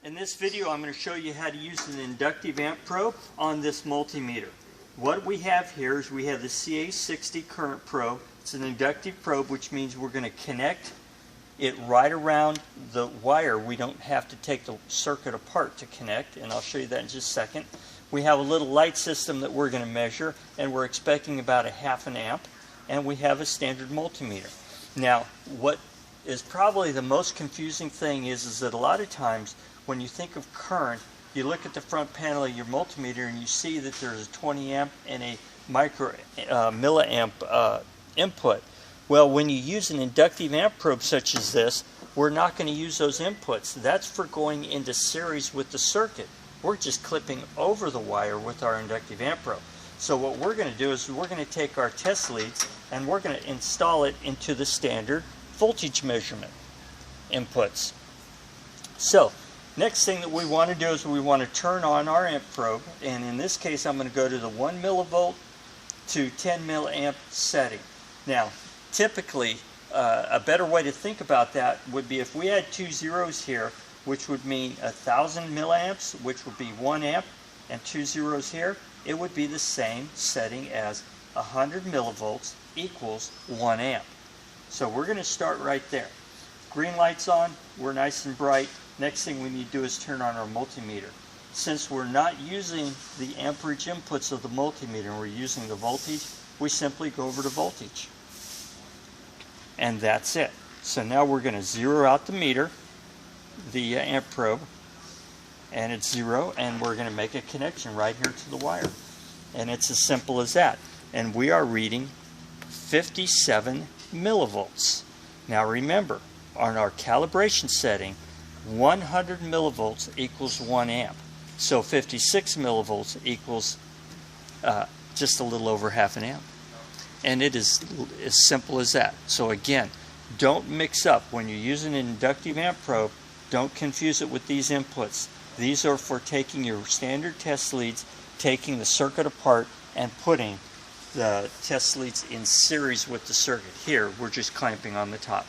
In this video, I'm going to show you how to use an inductive amp probe on this multimeter. What we have here is we have the CA60 current probe. It's an inductive probe, which means we're going to connect it right around the wire. We don't have to take the circuit apart to connect, and I'll show you that in just a second. We have a little light system that we're going to measure, and we're expecting about a ½ an amp, and we have a standard multimeter. Now, what is probably the most confusing thing is that a lot of times when you think of current, you look at the front panel of your multimeter and you see that there's a 20 amp and a milliamp input. Well, when you use an inductive amp probe such as this, we're not going to use those inputs. That's for going into series with the circuit. We're just clipping over the wire with our inductive amp probe. So what we're going to do is we're going to take our test leads and we're going to install it into the standard voltage measurement inputs. So next thing that we want to do is we want to turn on our amp probe, and in this case I'm going to go to the 1 millivolt to 10 milliamp setting. Now typically a better way to think about that would be if we had 2 zeros here, which would mean 1,000 milliamps, which would be 1 amp, and 2 zeros here, it would be the same setting as 100 millivolts equals 1 amp. So we're going to start right there. Green light's on, we're nice and bright. Next thing we need to do is turn on our multimeter. Since we're not using the amperage inputs of the multimeter, we're using the voltage, we simply go over to voltage. And that's it. So now we're going to zero out the meter, the amp probe, and it's 0, and we're going to make a connection right here to the wire. And it's as simple as that. And we are reading 57 millivolts. Now remember, on our calibration setting, 100 millivolts equals 1 amp. So 56 millivolts equals just a little over ½ an amp. And it is as simple as that. So again, don't mix up. When you're using an inductive amp probe, don't confuse it with these inputs. These are for taking your standard test leads, taking the circuit apart, and putting the test leads in series with the circuit. Here, we're just clamping on the top.